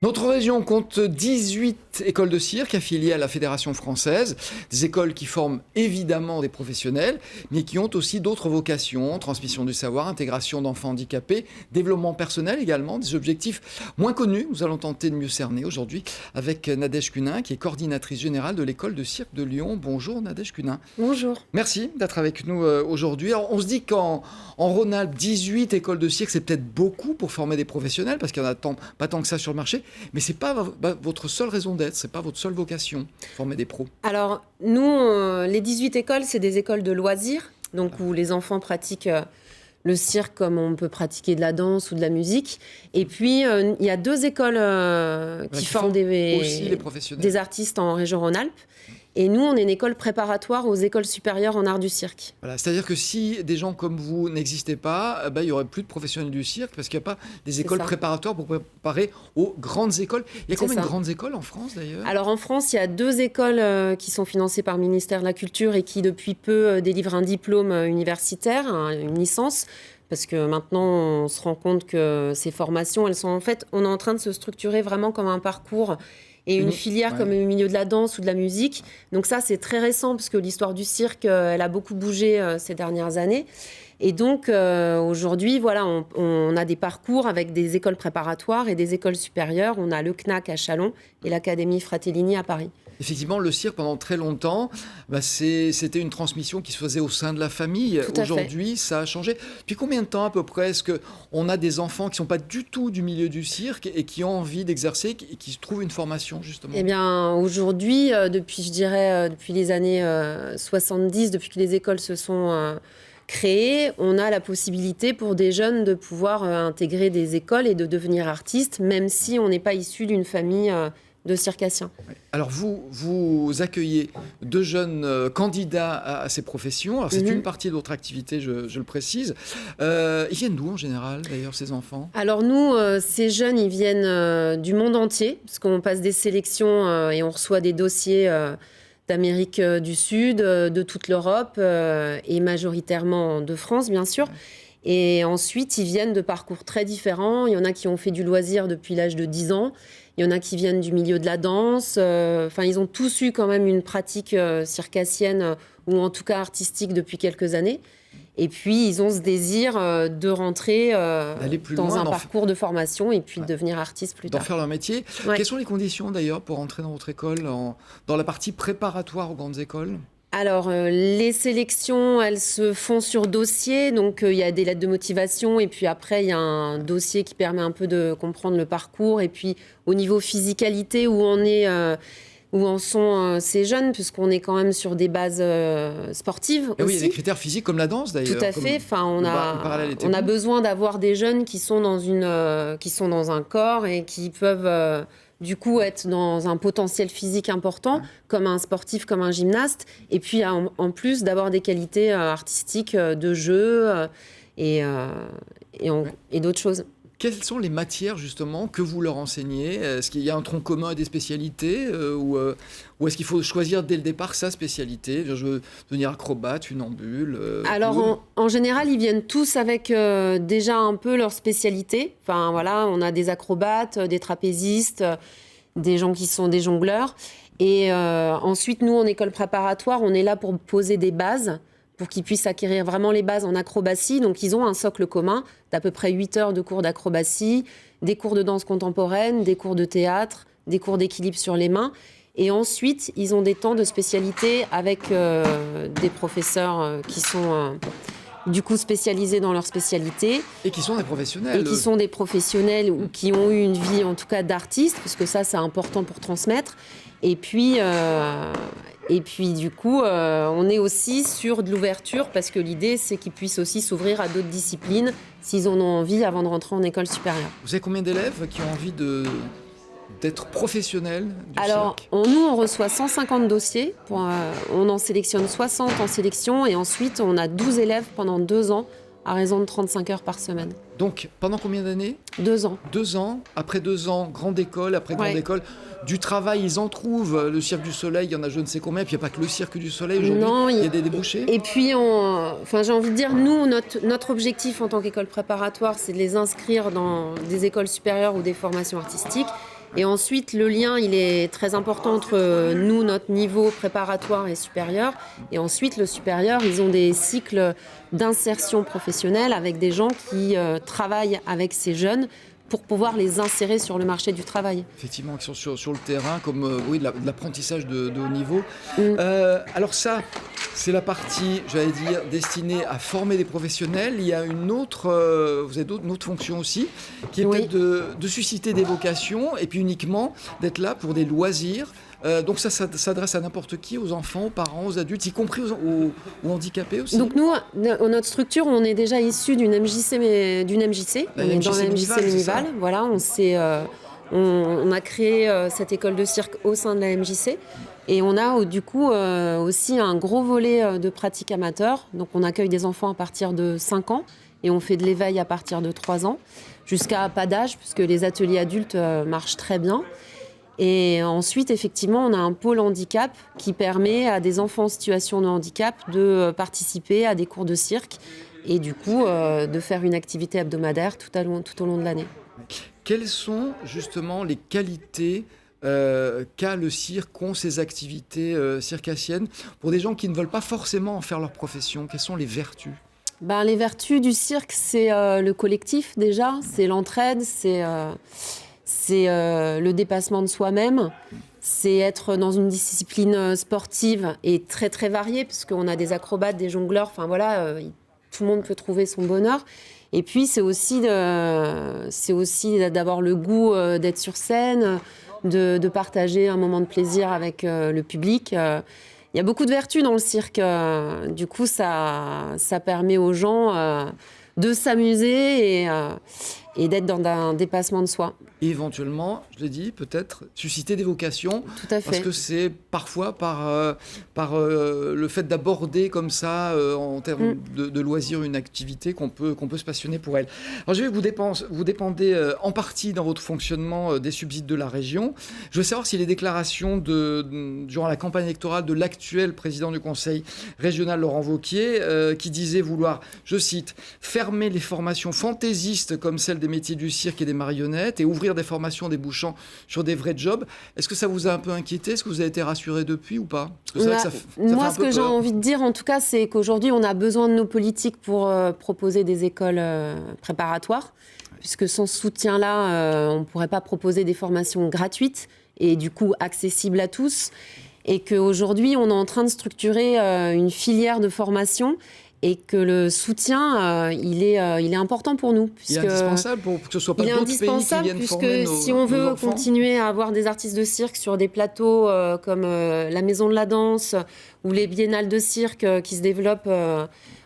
Notre région compte 18 écoles de cirque affiliées à la Fédération française, des écoles qui forment évidemment des professionnels, mais qui ont aussi d'autres vocations, transmission du savoir, intégration d'enfants handicapés, développement personnel également, des objectifs moins connus. Nous allons tenter de mieux cerner aujourd'hui avec Nadège Cunin, qui est coordinatrice générale de l'école de cirque de Lyon. Bonjour Nadège Cunin. Bonjour. Merci d'être avec nous aujourd'hui. Alors, on se dit qu'en Rhône-Alpes, 18 écoles de cirque, c'est peut-être beaucoup pour former des professionnels, parce qu'il n'y en a pas tant que ça sur le marché. Mais ce n'est pas votre seule raison d'être, ce n'est pas votre seule vocation, former des pros. Alors, nous, les 18 écoles, c'est des écoles de loisirs, donc où les enfants pratiquent le cirque comme on peut pratiquer de la danse ou de la musique. Et puis, il y a deux écoles qui forment des artistes en région Rhône-Alpes. Et nous, on est une école préparatoire aux écoles supérieures en art du cirque. Voilà, c'est-à-dire que si des gens comme vous n'existaient pas, il n'y aurait plus de professionnels du cirque parce qu'il n'y a pas des écoles préparatoires pour préparer aux grandes écoles. Il y a combien de grandes écoles en France d'ailleurs ? Alors en France, il y a deux écoles qui sont financées par le ministère de la Culture et qui depuis peu délivrent un diplôme universitaire, une licence. Parce que maintenant, on se rend compte que ces formations, elles sont en fait, on est en train de se structurer vraiment comme un parcours et une filière comme au milieu de la danse ou de la musique. Donc ça, c'est très récent parce que l'histoire du cirque, elle a beaucoup bougé ces dernières années. Et donc, aujourd'hui, voilà, on a des parcours avec des écoles préparatoires et des écoles supérieures. On a le CNAC à Châlons et l'Académie Fratellini à Paris. Effectivement, le cirque, pendant très longtemps, c'était une transmission qui se faisait au sein de la famille. Aujourd'hui, ça a changé. Depuis combien de temps, à peu près, est-ce qu'on a des enfants qui ne sont pas du tout du milieu du cirque et qui ont envie d'exercer et qui trouvent une formation, justement ? Eh bien, aujourd'hui, depuis les années 70, depuis que les écoles se sont créées, on a la possibilité pour des jeunes de pouvoir intégrer des écoles et de devenir artistes, même si on n'est pas issu d'une famille de circassiens. Alors vous accueillez deux jeunes candidats à ces professions. Alors c'est une partie de votre activité, je le précise. Ils viennent d'où en général d'ailleurs ces enfants ? Alors nous, ces jeunes, ils viennent du monde entier, parce qu'on passe des sélections et on reçoit des dossiers d'Amérique du Sud, de toute l'Europe et majoritairement de France bien sûr. Et ensuite, ils viennent de parcours très différents. Il y en a qui ont fait du loisir depuis l'âge de 10 ans. Il y en a qui viennent du milieu de la danse. Ils ont tous eu quand même une pratique circassienne ou en tout cas artistique depuis quelques années. Et puis, ils ont ce désir de rentrer dans un parcours de formation et puis de devenir artiste plus tard. D'en faire leur métier. Ouais. Quelles sont les conditions d'ailleurs pour entrer dans votre école, dans la partie préparatoire aux grandes écoles ? Alors, les sélections, elles se font sur dossier. Donc, il y a des lettres de motivation. Et puis après, il y a un dossier qui permet un peu de comprendre le parcours. Et puis, au niveau physicalité, où en sont ces jeunes, puisqu'on est quand même sur des bases sportives aussi. Oui, il y a des critères physiques comme la danse d'ailleurs. Tout à fait. On a besoin d'avoir des jeunes qui sont dans un corps et qui peuvent... du coup, être dans un potentiel physique important, comme un sportif, comme un gymnaste, et puis en plus d'avoir des qualités artistiques de jeu et d'autres choses. Quelles sont les matières, justement, que vous leur enseignez ? Est-ce qu'il y a un tronc commun et des spécialités ou est-ce qu'il faut choisir dès le départ sa spécialité ? Je veux devenir acrobate, funambule Alors, en général, ils viennent tous avec déjà un peu leur spécialité. Enfin, voilà, on a des acrobates, des trapézistes, des gens qui sont des jongleurs. Et ensuite, nous, en école préparatoire, on est là pour poser des bases, pour qu'ils puissent acquérir vraiment les bases en acrobatie. Donc, ils ont un socle commun d'à peu près 8 heures de cours d'acrobatie, des cours de danse contemporaine, des cours de théâtre, des cours d'équilibre sur les mains. Et ensuite, ils ont des temps de spécialité avec des professeurs qui sont du coup spécialisés dans leur spécialité. Et qui sont des professionnels. Et qui sont des professionnels ou qui ont eu une vie, en tout cas, d'artiste, parce que ça, c'est important pour transmettre. Et puis du coup, on est aussi sur de l'ouverture parce que l'idée, c'est qu'ils puissent aussi s'ouvrir à d'autres disciplines s'ils en ont envie avant de rentrer en école supérieure. Vous avez combien d'élèves qui ont envie d'être professionnels du cirque ? Nous, on reçoit 150 dossiers. On en sélectionne 60 en sélection et ensuite, on a 12 élèves pendant 2 ans à raison de 35 heures par semaine. Donc, pendant combien d'années ? 2 ans. 2 ans. Après 2 ans, grande école, après grande école. Du travail, ils en trouvent. Le Cirque du Soleil, il y en a je ne sais combien. Puis il n'y a pas que le Cirque du Soleil aujourd'hui. Non, il y a des débouchés. Et puis, j'ai envie de dire, nous, notre objectif en tant qu'école préparatoire, c'est de les inscrire dans des écoles supérieures ou des formations artistiques. Et ensuite, le lien, il est très important entre nous, notre niveau préparatoire et supérieur. Et ensuite, le supérieur, ils ont des cycles d'insertion professionnelle avec des gens qui travaillent avec ces jeunes pour pouvoir les insérer sur le marché du travail. Effectivement, qui sont sur le terrain, comme oui, de l'apprentissage de haut niveau. Alors ça, c'est la partie, j'allais dire, destinée à former des professionnels. Il y a une autre, vous avez une autre fonction aussi, qui est peut-être de susciter des vocations et puis uniquement d'être là pour des loisirs. Donc ça s'adresse à n'importe qui, aux enfants, aux parents, aux adultes, y compris aux handicapés aussi. Donc nous, notre structure, on est déjà issu d'une MJC, on est dans la MJC Ménival. Voilà, on a créé cette école de cirque au sein de la MJC. Et on a du coup aussi un gros volet de pratique amateur. Donc on accueille des enfants à partir de 5 ans et on fait de l'éveil à partir de 3 ans, jusqu'à pas d'âge, puisque les ateliers adultes marchent très bien. Et ensuite, effectivement, on a un pôle handicap qui permet à des enfants en situation de handicap de participer à des cours de cirque et du coup de faire une activité hebdomadaire tout au long de l'année. Quelles sont justement les qualités qu'a le cirque, qu'ont ces activités circassiennes pour des gens qui ne veulent pas forcément en faire leur profession? Quelles sont les vertus? Les vertus du cirque, c'est le collectif déjà, c'est l'entraide, c'est le dépassement de soi-même, c'est être dans une discipline sportive et très très variée, parce qu'on a des acrobates, des jongleurs, enfin voilà, tout le monde peut trouver son bonheur. Et puis c'est aussi d'avoir le goût d'être sur scène, de partager un moment de plaisir avec le public. Il y a beaucoup de vertus dans le cirque. Du coup, ça permet aux gens de s'amuser et d'être dans un dépassement de soi. Et éventuellement, je l'ai dit, peut-être susciter des vocations. Tout à fait. Parce que c'est parfois par le fait d'aborder comme ça, en termes de loisirs, une activité qu'on peut se passionner pour elle. Alors je vais vous dépendez en partie dans votre fonctionnement des subsides de la région. Je veux savoir si les déclarations durant la campagne électorale de l'actuel président du conseil régional, Laurent Wauquiez, qui disait vouloir, je cite, fermer les formations fantaisistes comme celle des métiers du cirque et des marionnettes et ouvrir des formations débouchant sur des vrais jobs. Est-ce que ça vous a un peu inquiété? Est-ce que vous avez été rassuré depuis ou pas? Moi, ce que j'ai envie de dire, en tout cas, c'est qu'aujourd'hui, on a besoin de nos politiques pour proposer des écoles préparatoires, puisque sans ce soutien-là, on ne pourrait pas proposer des formations gratuites et du coup accessibles à tous. Et qu'aujourd'hui, on est en train de structurer une filière de formation et que le soutien, il est important pour nous. Il est indispensable pour que ce ne soit pas d'autres pays qui viennent former nos enfants. Si on veut continuer à avoir des artistes de cirque sur des plateaux comme la Maison de la Danse ou les biennales de cirque qui se développent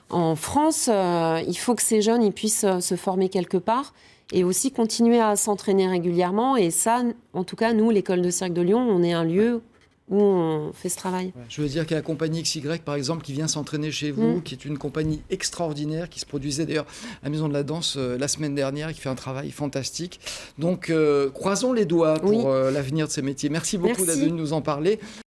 en France, il faut que ces jeunes ils puissent se former quelque part et aussi continuer à s'entraîner régulièrement. Et ça, en tout cas, nous, l'école de cirque de Lyon, on est un lieu où on fait ce travail. Je veux dire qu'il y a la compagnie XY, par exemple, qui vient s'entraîner chez vous, qui est une compagnie extraordinaire, qui se produisait d'ailleurs à la Maison de la Danse la semaine dernière, et qui fait un travail fantastique. Donc, croisons les doigts pour l'avenir de ces métiers. Merci beaucoup d'être venu nous en parler.